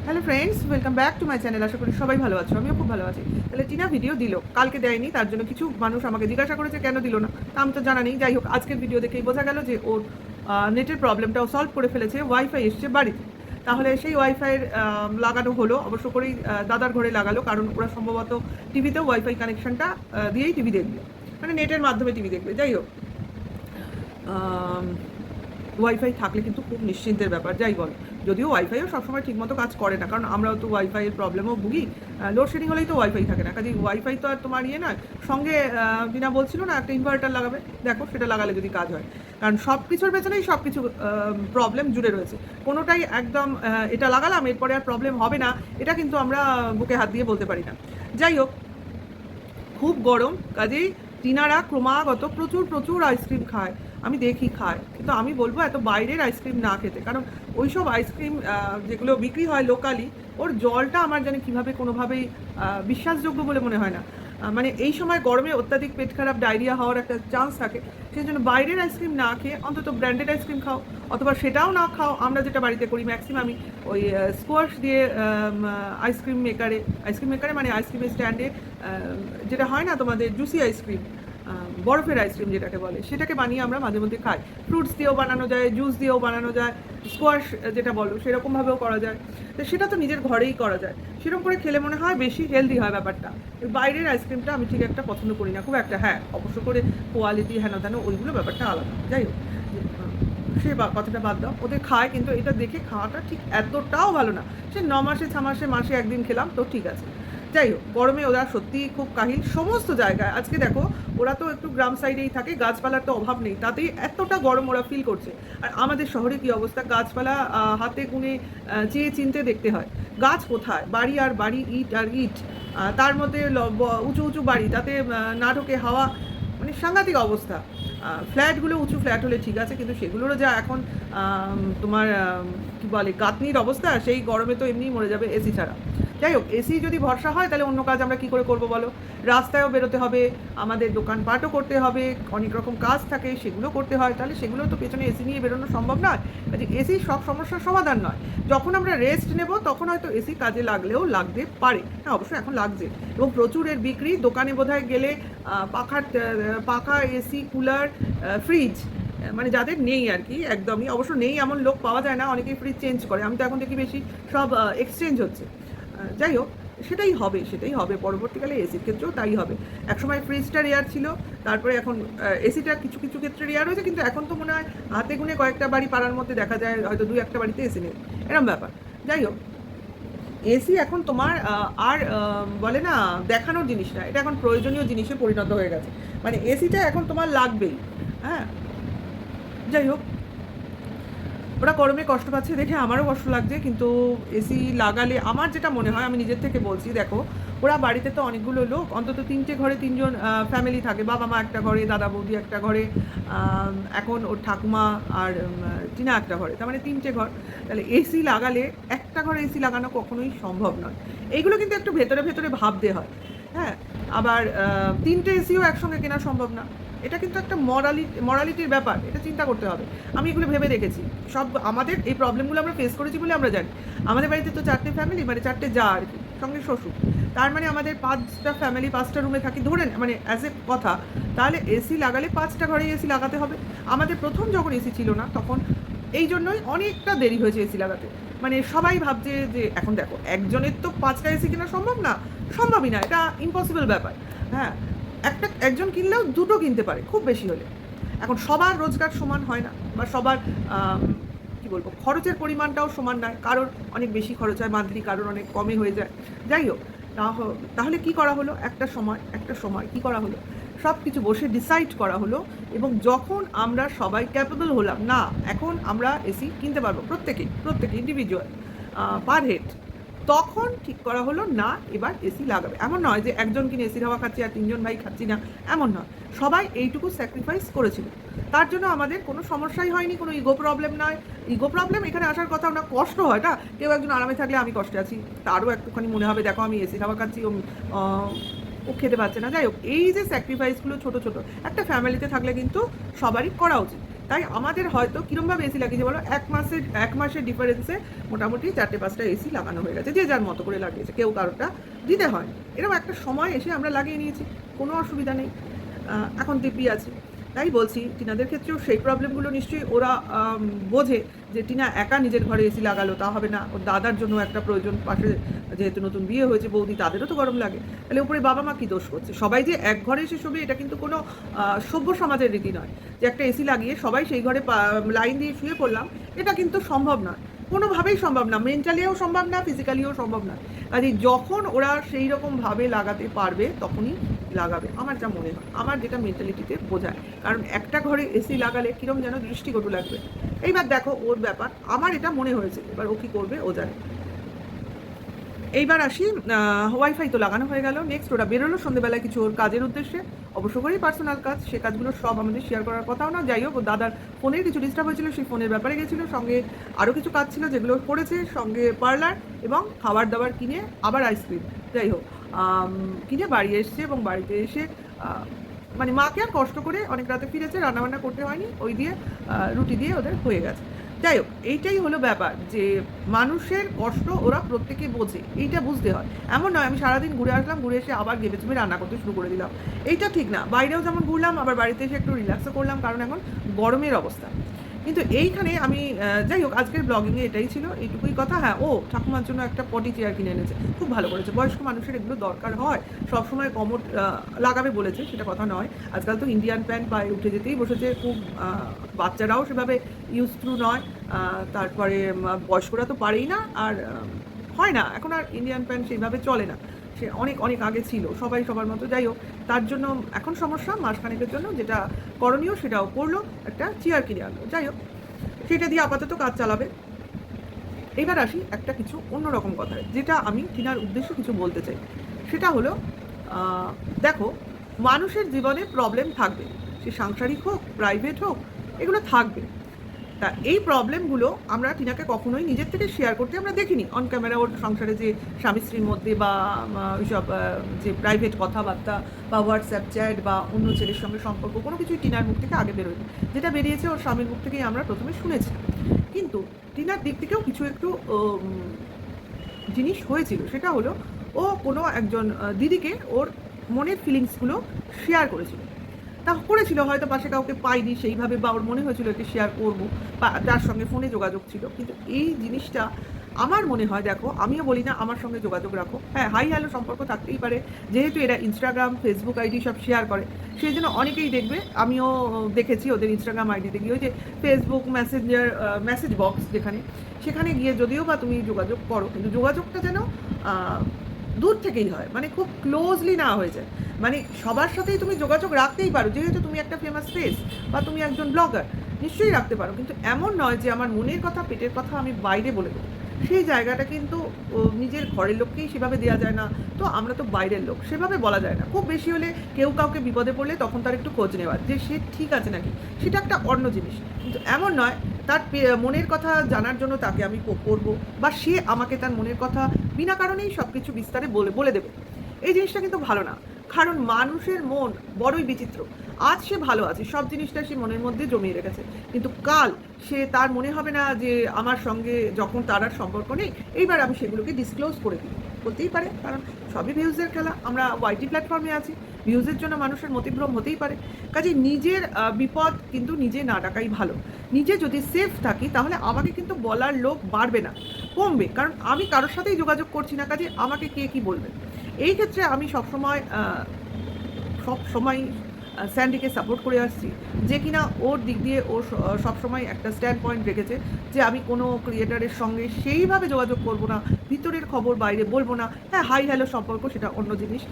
Hello friends, welcome back to my channel. আশা করি সবাই ভালো আছো, আমিও খুব ভালো আছি। তাহলে টিনা ভিডিও দিল, কালকে দেয়নি, তার জন্য কিছু মানুষ আমাকে জিজ্ঞাসা করেছে কেন দিল না। তা আমি তো জানা নেই। যাই হোক, আজকের ভিডিও দেখেই বোঝা গেল যে ওর নেটের প্রবলেমটাও সলভ করে ফেলেছে, ওয়াইফাই এসছে বাড়িতে। তাহলে সেই ওয়াইফাইয়ের লাগানো হলো, অবশ্য করেই দাদার ঘরে লাগালো, কারণ ওরা সম্ভবত টিভিতেও ওয়াইফাই কানেকশনটা দিয়েই টিভি দেখবে, মানে নেটের মাধ্যমে টিভি দেখবে। যাই হোক, ওয়াইফাই থাকলে কিন্তু খুব নিশ্চিন্তের ব্যাপার, যাই বল। যদিও ওয়াইফাইও সবসময় ঠিকমতো কাজ করে না, কারণ আমরাও তো ওয়াইফাইয়ের প্রবলেমও ভুগি। লোডশেডিং হলেই তো ওয়াইফাই থাকে না, কাজে ওয়াইফাই তো আর তোমার ইয়ে নয়। সঙ্গে বিনা বলছিল না একটা ইনভার্টার লাগাবে, দেখো সেটা লাগালে যদি কাজ হয়। কারণ সব কিছুর পেছনেই সব কিছু প্রবলেম জুড়ে রয়েছে। কোনোটাই একদম এটা লাগালাম এরপরে আর প্রবলেম হবে না, এটা কিন্তু আমরা বুকে হাত দিয়ে বলতে পারি না। যাই হোক, খুব গরম, কাজেই টিনারা ক্রমাগত প্রচুর প্রচুর আইসক্রিম খায়। আমি দেখি খায়, কিন্তু আমি বলবো এত বাইরের আইসক্রিম না খেতে, কারণ ওই সব আইসক্রিম যেগুলো বিক্রি হয় লোকালি, ওর জলটা আমার জানি কীভাবে কোনোভাবেই বিশ্বাসযোগ্য বলে মনে হয় না। মানে এই সময় গরমে অত্যাধিক পেট খারাপ, ডায়রিয়া হওয়ার একটা চান্স থাকে। সেই জন্য বাইরের আইসক্রিম না খেয়ে অন্তত ব্র্যান্ডেড আইসক্রিম খাও, অথবা সেটাও না খাও। আমরা যেটা বাড়িতে করি ম্যাক্সিমামই ওই স্কোয়াশ দিয়ে আইসক্রিম মেকারে মানে আইসক্রিমের স্ট্যান্ডে যেটা হয় না তোমাদের জুসি আইসক্রিম, বরফের আইসক্রিম যেটাকে বলে, সেটাকে বানিয়ে আমরা মাঝে মধ্যে খাই। ফ্রুটস দিয়েও বানানো যায়, জুস দিয়েও বানানো যায়, স্কোয়াশ যেটা বলো সেরকমভাবেও করা যায়। তো সেটা তো নিজের ঘরেই করা যায়, সেরকম করে খেলে মনে হয় বেশি হেলদি হয় ব্যাপারটা। বাইরের আইসক্রিমটা আমি ঠিক একটা পছন্দ করি না খুব একটা। হ্যাঁ, অবশ্য করে কোয়ালিটি হেন তেন ওইগুলো ব্যাপারটা আলাদা। যাই হোক, সে কথাটা বাদ দাও, ওদের খায়, কিন্তু এটা দেখে খাওয়াটা ঠিক এতটাও ভালো না। সে 9 মাসে 6 মাসে মাসে একদিন খেলাম তো ঠিক আছে। যাই হোক, গরমে ওরা সত্যিই খুব কাহিল সমস্ত জায়গায়। আজকে দেখো, ওরা তো একটু গ্রাম সাইডেই থাকে, গাছপালার তো অভাব নেই, তাতেই এতটা গরম ওরা ফিল করছে। আর আমাদের শহরে কি অবস্থা, গাছপালা হাতে গুনে চেয়ে চিনতে দেখতে হয়। গাছ কোথায়, বাড়ি আর বাড়ি, ইট আর ইট, তার মধ্যে উঁচু উঁচু বাড়ি, তাতে না ঢোকে হাওয়া, মানে সাংঘাতিক অবস্থা। ফ্ল্যাটগুলো উঁচু ফ্ল্যাট হলে ঠিক আছে, কিন্তু সেগুলোরও যা এখন তোমার কী বলে গাঁথনির অবস্থা, সেই গরমে তো এমনিই মরে যাবে এসি ছাড়া। যাই হোক, এসি যদি ভরসা হয় তাহলে অন্য কাজ আমরা কী করে করবো বলো। রাস্তায়ও বেরোতে হবে, আমাদের দোকানপাটও করতে হবে, অনেক রকম কাজ থাকে সেগুলো করতে হয়, তাহলে সেগুলো তো পেছনে এসি নিয়ে বেরোনো সম্ভব নয়। কাজে এসি সব সমস্যার সমাধান নয়। যখন আমরা রেস্ট নেব তখন হয়তো এসি কাজে লাগলেও লাগতে পারে। হ্যাঁ, অবশ্যই এখন লাগছে, এবং প্রচুর এর বিক্রি। দোকানে বোধহয় গেলে পাখা, এসি, কুলার, ফ্রিজ, মানে যাদের নেই আর কি, একদমই অবশ্য নেই এমন লোক পাওয়া যায় না, অনেকেই ফ্রিজ চেঞ্জ করে। আমি তো এখন দেখি বেশি সব এক্সচেঞ্জ হচ্ছে। যাই হোক, সেটাই হবে পরবর্তীকালে এসির ক্ষেত্রেও তাই হবে। একসময় ফ্রিজটা রেয়ার ছিল, তারপরে এখন এসিটা কিছু কিছু ক্ষেত্রে রেয়ার হয়েছে, কিন্তু এখন তো মনে হয় হাতে গুনে কয়েকটা বাড়ি পাড়ার মধ্যে দেখা যায় হয়তো 2-1টা বাড়িতে এসি নেই, এরকম ব্যাপার। যাই হোক, এসি এখন তোমার আর বলে না দেখানোর জিনিস না, এটা এখন প্রয়োজনীয় জিনিসে পরিণত হয়ে গেছে। মানে এসিটা এখন তোমার লাগবেই। হ্যাঁ, যাই হোক, ওরা গরমে কষ্ট পাচ্ছে দেখে আমারও কষ্ট লাগছে, কিন্তু এসি লাগালে আমার যেটা মনে হয়, আমি নিজের থেকে বলছি, দেখো ওরা বাড়িতে তো অনেকগুলো লোক, অন্তত 3টে ঘরে 3জন ফ্যামিলি থাকে, বাবা মা একটা ঘরে, দাদা বৌদি একটা ঘরে, এখন ওর ঠাকুমা আর টিনা একটা ঘরে, তার মানে 3টে ঘর। তাহলে এসি লাগালে একটা ঘরে এসি লাগানো কখনোই সম্ভব নয়। এইগুলো কিন্তু একটু ভেতরে ভেতরে ভাবতে হয়। হ্যাঁ, আবার 3টে এসিও একসঙ্গে কেনা সম্ভব না। এটা কিন্তু একটা মরালিটির ব্যাপার, এটা চিন্তা করতে হবে। আমি এগুলো ভেবে দেখেছি, সব আমাদের এই প্রবলেমগুলো আমরা ফেস করেছি বলে আমরা জানি। আমাদের বাড়িতে তো 4টে ফ্যামিলি, মানে 4টে যা আর কি, সঙ্গে শ্বশুর, তার মানে আমাদের 5টা ফ্যামিলি 5টা রুমে থাকি ধরে, মানে অ্যাজ এ কথা। তাহলে এসি লাগালে 5টা ঘরেই এসি লাগাতে হবে। আমাদের প্রথম যখন এসি ছিল না তখন এই জন্যই অনেকটা দেরি হয়েছে এসি লাগাতে। মানে সবাই ভাবছে যে এখন দেখো একজনের তো 5টা এসি কেনা সম্ভবই না, এটা ইম্পসিবল ব্যাপার। হ্যাঁ, একজন কিনলেও 2টো কিনতে পারে খুব বেশি হলে। এখন সবার রোজগার সমান হয় না, বা সবার কী বলবো খরচের পরিমাণটাও সমান নয়, কারোর অনেক বেশি খরচ হয় মান্থলি, কারোর অনেক কমে হয়ে যায়। যাই হোক, তাহলে কি করা হলো, একটা সময় কি করা হলো, সব কিছু বসে ডিসাইড করা হলো, এবং যখন আমরা সবাই ক্যাপেবল হলাম না এখন আমরা এসি কিনতে পারবো, প্রত্যেকে ইন্ডিভিজুয়াল পার হেড, তখন ঠিক করা হলো না এবার এসি লাগাবে। এমন নয় যে একজন কিনে এসির হাওয়া খাচ্ছি আর 3জন ভাই খাচ্ছি না, এমন নয়। সবাই এইটুকু স্যাক্রিফাইস করেছিল, তার জন্য আমাদের কোনো সমস্যাই হয়নি, কোনো ইগো প্রবলেম নয়। ইগো প্রবলেম এখানে আসার কথা না, কষ্ট হয় না, কেউ একজন আরামে থাকলে আমি কষ্টে আছি, তারও একটুখানি মনে হবে দেখো আমি এসির হাওয়া খাচ্ছি, ও খেতে পারছে না। যাই হোক, এই যে স্যাক্রিফাইসগুলো ছোটো ছোটো একটা ফ্যামিলিতে থাকলে কিন্তু সবারই করা উচিত। তাই আমাদের হয়তো কীরমভাবে এসি লাগিয়েছে বলো, এক মাসের ডিফারেন্সে মোটামুটি 4-5টা এসি লাগানো হয়ে গেছে, যে যার মতো করে লাগিয়েছে, কেউ কারোটা দিতে হয়নি। এরকম একটা সময় এসে আমরা লাগিয়ে নিয়েছি, কোনো অসুবিধা নেই, এখন দিব্যি আছে। তাই বলছি টিনাদের ক্ষেত্রেও সেই প্রবলেমগুলো নিশ্চয়ই ওরা বোঝে যে টিনা একা নিজের ঘরে এসি লাগালো তা হবে না, ওর দাদার জন্য একটা প্রয়োজন, পাশে যেহেতু নতুন বিয়ে হয়েছে বৌদি, তাদেরও তো গরম লাগে, তাহলে উপরে বাবা মা কী দোষ করছে? সবাই যে এক ঘরে এসে শোবে এটা কিন্তু কোনো সভ্য সমাজের রীতি নয়, যে একটা এসি লাগিয়ে সবাই সেই ঘরে লাইন দিয়ে শুয়ে পড়লাম, এটা কিন্তু সম্ভব নয়, কোনোভাবেই সম্ভব না, মেন্টালিও সম্ভব না, ফিজিক্যালিও সম্ভব না। কাজে যখন ওরা সেই রকমভাবে লাগাতে পারবে তখনই লাগাবে, আমার যা মনে হয়, আমার যেটা মেন্টালিটিতে বোঝায়। কারণ একটা ঘরে এসি লাগালে কীরকম যেন দৃষ্টিকটু লাগবে। এইবার দেখো ওর ব্যাপার, আমার এটা মনে হয়েছে, এবার ও কী করবে ও জানে। এইবার আসি, ওয়াইফাই তো লাগানো হয়ে গেল, নেক্সট ওরা বেরোলো সন্ধ্যেবেলায় কিছু ওর কাজের উদ্দেশ্যে, অবশ্য করেই পার্সোনাল কাজ, সে কাজগুলো সব আমাদের শেয়ার করার কথাও না। যাই হোক, ও দাদার ফোনের কিছু ডিস্টার্ব হয়েছিল, সেই ফোনের ব্যাপারে গেছিলো, সঙ্গে আরও কিছু কাজ ছিল যেগুলো করেছে, সঙ্গে পার্লার এবং খাবার দাবার কিনে, আবার আইসক্রিম, যাই হোক কিনে বাড়ি এসছে, এবং বাড়িতে এসে মানে মাকে আর কষ্ট করে অনেক রাতে ফিরেছে, রান্নাবান্না করতে হয়নি, ওই দিয়ে রুটি দিয়ে ওদের হয়ে গেছে। যাই হোক, এইটাই হলো ব্যাপার, যে মানুষের কষ্ট ওরা প্রত্যেকে বোঝে, এইটা বুঝতে হয়। এমন নয় আমি সারাদিন ঘুরে আসলাম, ঘুরে এসে আবার গেবে চুপে রান্না করতে শুরু করে দিলাম, এইটা ঠিক না। বাইরেও যেমন ঘুরলাম, আবার বাড়িতে এসে একটু রিল্যাক্সও করলাম, কারণ এখন গরমের অবস্থা। কিন্তু এইখানে আমি যাই হোক, আজকের ব্লগিংয়ে এটাই ছিল, এইটুকুই কথা। হ্যাঁ, ও ঠাকুমার জন্য একটা পটি চেয়ার কিনে এনেছে, খুব ভালো করেছে, বয়স্ক মানুষের এগুলো দরকার হয়, সবসময় কমোড লাগাবে বলেছে সেটা কথা নয়, আজকাল তো ইন্ডিয়ান প্যান্ট পায়ে উঠে যেতেই বসেছে, খুব বাচ্চারাও সেভাবে ইউজ থ্রু নয়, তারপরে বয়স্করা তো পারেই না, আর হয় না এখন আর ইন্ডিয়ান প্যান্ট সেইভাবে চলে না, সে অনেক অনেক আগে ছিল, সবাই সবার মতো। যাই হোক, তার জন্য এখন সমস্যা, মাসখানেকের জন্য যেটা করণীয় সেটাও করলো, একটা চেয়ার কিনে আনলো। যাই হোক, সেটা দিয়ে আপাতত কাজ চালাবে। এবার আসি একটা কিছু অন্যরকম কথায়, যেটা আমি টিনার উদ্দেশ্যে কিছু বলতে চাই। সেটা হলো, দেখো, মানুষের জীবনে প্রবলেম থাকবে, সে সাংসারিক হোক, প্রাইভেট হোক, এগুলো থাকবে। তা এই প্রবলেমগুলো আমরা টিনাকে কখনোই নিজের থেকে শেয়ার করতে আমরা দেখিনি অন ক্যামেরা, ওর সংসারে যে স্বামী স্ত্রীর মধ্যে বা ওইসব যে প্রাইভেট কথাবার্তা বা হোয়াটসঅ্যাপ চ্যাট বা অন্য ছেলের সঙ্গে সম্পর্ক, কোনো কিছুই টিনার মুখ থেকে আগে বেরোয়নি, যেটা বেরিয়েছে ওর স্বামীর মুখ থেকেই আমরা প্রথমে শুনেছি। কিন্তু টিনার দিক থেকেও কিছু একটু জিনিস হয়েছিল, সেটা হলো ও কোনো একজন দিদিকে ওর মনের ফিলিংসগুলো শেয়ার করেছিল, তা করেছিল হয়তো পাশে কাউকে পাইনি সেইভাবে, বা ওর মনে হয়েছিল একে শেয়ার করবো, বা তার সঙ্গে ফোনে যোগাযোগ ছিল। কিন্তু এই জিনিসটা আমার মনে হয়, দেখো, আমিও বলি না আমার সঙ্গে যোগাযোগ রাখো, হ্যাঁ, হাই হ্যালো সম্পর্ক থাকতেই পারে, যেহেতু এরা ইনস্টাগ্রাম ফেসবুক আইডি সব শেয়ার করে, সেই জন্য অনেকেই দেখবে, আমিও দেখেছি ওদের ইনস্টাগ্রাম আইডিতে গিয়ে, ওই যে ফেসবুক মেসেঞ্জার মেসেজ বক্স যেখানে, সেখানে গিয়ে যদিও বা তুমি যোগাযোগ করো, কিন্তু যোগাযোগটা যেন দূর থেকেই হয়, মানে খুব ক্লোজলি না হয়ে যায়। মানে সবার সাথেই তুমি যোগাযোগ রাখতেই পারো, যেহেতু তুমি একটা ফেমাস ফেস বা তুমি একজন ব্লগার, নিশ্চয়ই রাখতে পারো, কিন্তু এমন নয় যে আমার মনের কথা পেটের কথা আমি বাইরে বলে দেবো, সেই জায়গাটা কিন্তু নিজের ঘরের লোককেই সেভাবে দেওয়া যায় না, তো আমরা তো বাইরের লোক, সেভাবে বলা যায় না। খুব বেশি হলে কেউ কাউকে বিপদে পড়লে তখন তার একটু খোঁজ নেওয়ার, যে সে ঠিক আছে নাকি, সেটা একটা অন্য জিনিস, কিন্তু এমন নয় তার মনের কথা জানার জন্য তাকে আমি করবো, বা সে আমাকে তার মনের কথা বিনা কারণেই সব কিছু বিস্তারে বলে দেবে, এই জিনিসটা কিন্তু ভালো না। কারণ মানুষের মন বড়ই বিচিত্র, আজ সে ভালো আছে, সব জিনিসটা সে মনের মধ্যে জমিয়ে রেখেছে, কিন্তু কাল সে তার মনে হবে না যে আমার সঙ্গে যখন তার আর সম্পর্ক নেই, এইবার আমি সেগুলোকে ডিসক্লোজ করে দিই, হতেই পারে, কারণ সবই ভিউজের খেলা, আমরা ওয়াইটি প্ল্যাটফর্মে আছি, ভিউজের জন্য মানুষের মতিভ্রম হতেই পারে। কাজে নিজের বিপদ কিন্তু নিজে না ডাকাই ভালো, নিজে যদি সেফ থাকি তাহলে আমাকে কিন্তু বলার লোক বাড়বে না, কমবে, কারণ আমি কারোর সাথেই যোগাযোগ করছি না, কাজে আমাকে কে কী বলবে। এই ক্ষেত্রে আমি সবসময় স্যান্ডিকে সাপোর্ট করে আসছি, যে কিনা ওর দিক দিয়ে ও সবসময় একটা স্ট্যান্ড পয়েন্ট রেখেছে, যে আমি কোনো ক্রিয়েটারের সঙ্গে সেইভাবে যোগাযোগ করব না, ভিতরের খবর বাইরে বলবো না, হ্যাঁ, হাই হ্যালো সম্পর্ক সেটা অন্য জিনিস।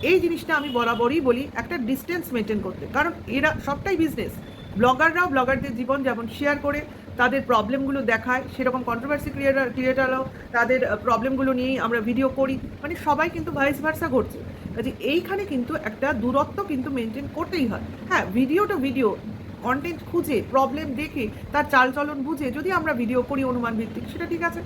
এই জিনিসটা আমি বরাবরই বলি, একটা ডিস্টেন্স মেনটেন করতে, কারণ এরা সবটাই বিজনেস, ব্লগাররাও ব্লগারদের জীবন যেমন শেয়ার করে, তাদের প্রবলেমগুলো দেখায়, সেরকম কন্ট্রোভার্সি ক্রিয়েটাররাও তাদের প্রবলেমগুলো নিয়েই আমরা ভিডিও করি, মানে সবাই কিন্তু ভাইস ভার্সা ঘটছে। কাজে এইখানে কিন্তু একটা দূরত্ব কিন্তু মেনটেন করতেই হয়। হ্যাঁ, ভিডিও টু ভিডিও কন্টেন্ট খুঁজে প্রবলেম দেখে তার চালচলন বুঝে যদি আমরা ভিডিও করি অনুমান ভিত্তিক, সেটা ঠিক আছে,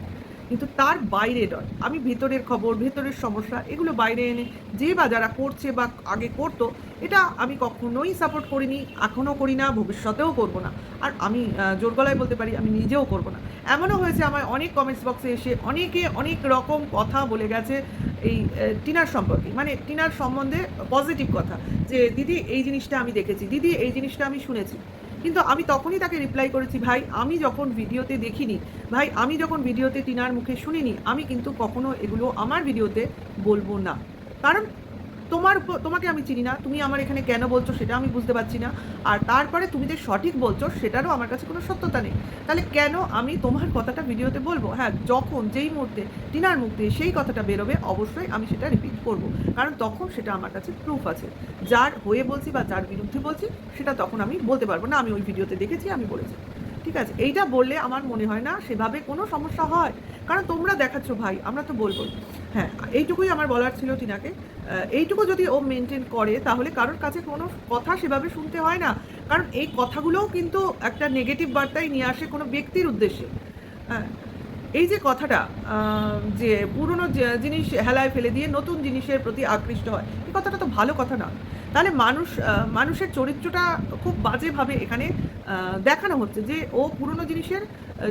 কিন্তু তার বাইরে নয়। আমি ভেতরের খবর, ভেতরের সমস্যা এগুলো বাইরে এনে যে বা যারা করছে বা আগে করতো, এটা আমি কখনোই সাপোর্ট করিনি, এখনও করি না, ভবিষ্যতেও করব না। আর আমি জোর গলায় বলতে পারি আমি নিজেও করব না। এমনও হয়েছে আমার অনেক কমেন্টস বক্সে এসে অনেকে অনেক রকম কথা বলে গেছে এই টিনার সম্পর্কে, মানে টিনার সম্বন্ধে পজিটিভ কথা, যে দিদি এই জিনিসটা আমি দেখেছি, দিদি এই জিনিসটা আমি শুনেছি। কিন্তু আমি তখনই তাকে রিপ্লাই করেছি, ভাই আমি যখন ভিডিওতে দেখিনি, ভাই আমি যখন ভিডিওতে টিনার মুখে শুনিনি, আমি কিন্তু কখনো এগুলো আমার ভিডিওতে বলবো না। কারণ তোমাকে আমি চিনি না, তুমি আমার এখানে কেন বলছো সেটা আমি বুঝতে পারছি না। আর তারপরে তুমি যে সঠিক বলছো সেটারও আমার কাছে কোনো সত্যতা নেই। তাহলে কেন আমি তোমার কথাটা ভিডিওতে বলবো? হ্যাঁ, যখন যেই মুহূর্তে টিনার মুখ দিয়ে সেই কথাটা বেরোবে অবশ্যই আমি সেটা রিপিট করব, কারণ তখন সেটা আমার কাছে প্রুফ আছে। যার হয়ে বলছি বা যার বিরুদ্ধে বলছি সেটা তখন আমি বলতে পারবো না, আমি ওই ভিডিওতে দেখেছি, আমি বলেছি। ঠিক আছে, এইটা বললে আমার মনে হয় না সেভাবে কোনো সমস্যা হয়, কারণ তোমরা দেখাচ্ছ ভাই, আমরা তো বলবো। হ্যাঁ, এইটুকুই আমার বলার ছিল টিনাকে। এইটুকু যদি ও মেনটেন করে তাহলে কারোর কাছে কোনো কথা সেভাবে শুনতে হয় না, কারণ এই কথাগুলোও কিন্তু একটা নেগেটিভ বার্তাই নিয়ে আসে কোনো ব্যক্তির উদ্দেশ্যে। হ্যাঁ, এই যে কথাটা, যে পুরনো জিনিস হেলায় ফেলে দিয়ে নতুন জিনিসের প্রতি আকৃষ্ট হয়, এই কথাটা তো ভালো কথা না। তাহলে মানুষের চরিত্রটা খুব বাজেভাবে এখানে দেখানো হচ্ছে, যে ও পুরনো জিনিসের,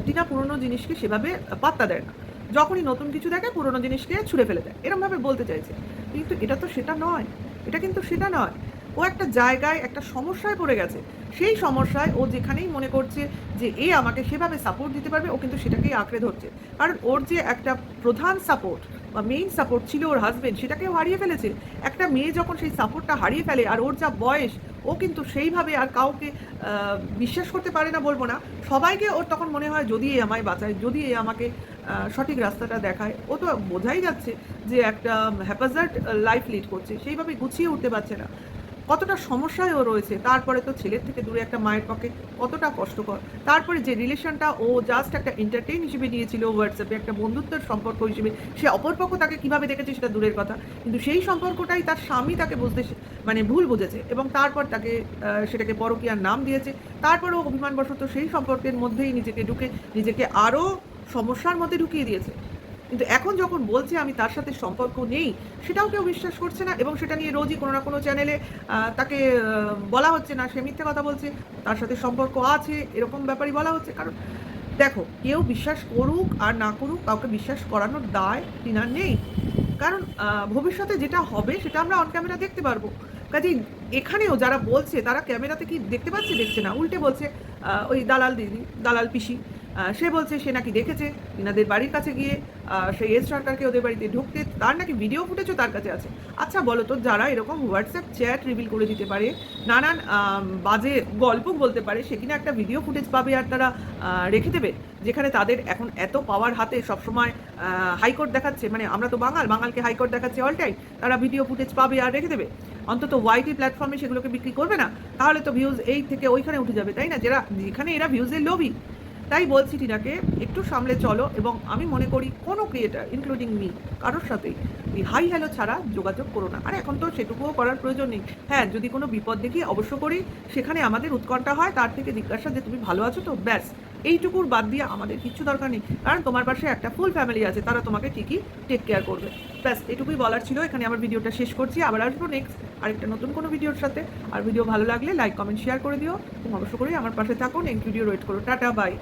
টিনা পুরনো জিনিসকে সেভাবে পাত্তা দেয় না, যখনই নতুন কিছু দেখে পুরনো জিনিসকে ছুঁড়ে ফেলে দেয়, এরমভাবে বলতে চাইছে। কিন্তু এটা তো সেটা নয়, এটা কিন্তু সেটা নয়। ও একটা জায়গায় একটা সমস্যায় পড়ে গেছে, সেই সমস্যায় ও যেখানেই মনে করছে যে এ আমাকে সেভাবে সাপোর্ট দিতে পারবে, ও কিন্তু সেটাকেই আঁকড়ে ধরছে। কারণ ওর যে একটা প্রধান সাপোর্ট বা মেইন সাপোর্ট ছিল ওর হাজবেন্ড, সেটাকেও হারিয়ে ফেলেছে। একটা মেয়ে যখন সেই সাপোর্টটা হারিয়ে ফেলে, আর ওর যা বয়স, ও কিন্তু সেইভাবে আর কাউকে বিশ্বাস করতে পারে না বলবো না, সবাইকে ওর তখন মনে হয় যদি এ আমায় বাঁচায়, যদি এ আমাকে সঠিক রাস্তাটা দেখায়। ও তো বোঝাই যাচ্ছে যে একটা হ্যাপাজার্ড লাইফ লিড করছে, সেইভাবে গুছিয়ে উঠতে পারছে না, কতটা সমস্যায় ও রয়েছে। তারপরে তো ছেলের থেকে দূরে একটা মায়ের পক্ষে কতটা কষ্টকর। তারপরে যে রিলেশনটা ও জাস্ট একটা এন্টারটেইন হিসেবে নিয়েছিল হোয়াটসঅ্যাপে, একটা বন্ধুত্বের সম্পর্ক হিসেবে, সে অপরপক্ষ তাকে কীভাবে দেখেছে সেটা দূরের কথা, কিন্তু সেই সম্পর্কটাই তার স্বামী তাকে বুঝতে মানে ভুল বুঝেছে, এবং তারপর তাকে সেটাকে পরকীয়ার নাম দিয়েছে। তারপরেও অভিমানবশত সেই সম্পর্কের মধ্যেই নিজেকে ঢুকে নিজেকে আরও সমস্যার মধ্যে ঢুকিয়ে দিয়েছে। কিন্তু এখন যখন বলছে আমি তার সাথে সম্পর্ক নেই, সেটাও কেউ বিশ্বাস করছে না, এবং সেটা নিয়ে রোজই কোনো না কোনো চ্যানেলে তাকে বলা হচ্ছে না সে মিথ্যে কথা বলছে, তার সাথে সম্পর্ক আছে এরকম ব্যাপারই বলা হচ্ছে। কারণ দেখো, কেউ বিশ্বাস করুক আর না করুক, কাউকে বিশ্বাস করানোর দায় টিনার নেই, কারণ ভবিষ্যতে যেটা হবে সেটা আমরা অন ক্যামেরা দেখতে পারবো। কাজেই এখানেও যারা বলছে তারা ক্যামেরাতে কি দেখতে পাচ্ছে? দেখছে না, উল্টে বলছে। ওই দালাল দিদি, দালাল পিসি, সে বলছে সে নাকি দেখেছে তিনাদের বাড়ির কাছে গিয়ে সেই এস সরকারকে ওদের বাড়িতে ঢুকতে, তার নাকি ভিডিও ফুটেজও তার কাছে আছে। আচ্ছা বলো তো, যারা এরকম হোয়াটসঅ্যাপ চ্যাট রিভিল করে দিতে পারে, নানান বাজে গল্প বলতে পারে, সে কিনা একটা ভিডিও ফুটেজ পাবে আর তারা রেখে দেবে, যেখানে তাদের এখন এত পাওয়ার হাতে সবসময় হাইকোর্ট দেখাচ্ছে, মানে আমরা তো বাঙালকে হাইকোর্ট দেখাচ্ছে অল টাইম, তারা ভিডিও ফুটেজ পাবে আর রেখে দেবে? অন্তত ওয়াইটি প্ল্যাটফর্মে সেগুলোকে বিক্রি করবে না? তাহলে তো ভিউজ এই থেকে ওইখানে উঠে যাবে, তাই না? যেখানে এরা ভিউজের লোভী। তাই বলছি টিনাকে একটু সামলে চলো, এবং আমি মনে করি কোনো ক্রিয়েটার ইনক্লুডিং মি কারোর সাথেই এই হাই হ্যালো ছাড়া যোগাযোগ করো না। আর এখন তো সেটুকুও করার প্রয়োজন নেই। হ্যাঁ, যদি কোনো বিপদ দেখি অবশ্য করি, সেখানে আমাদের উৎকণ্ঠা হয়, তার থেকে জিজ্ঞাসা যে তুমি ভালো আছো তো, ব্যাস। এইটুকুর বাদ দিয়ে আমাদের কিচ্ছু দরকার নেই, কারণ তোমার পাশে একটা ফুল ফ্যামিলি আছে, তারা তোমাকে ঠিকই টেক কেয়ার করবে। ব্যাস, এটুকুই বলার ছিল। এখানে আমার ভিডিওটা শেষ করছি, আবার আসবো নেক্সট আরেকটা নতুন কোনো ভিডিওর সাথে। আর ভিডিও ভালো লাগলে লাইক কমেন্ট শেয়ার করে দিও, এবং অবশ্য করে আমার পাশে থাকো, নেক্সট ভিডিও ওয়েট করো। টাটা, বাই।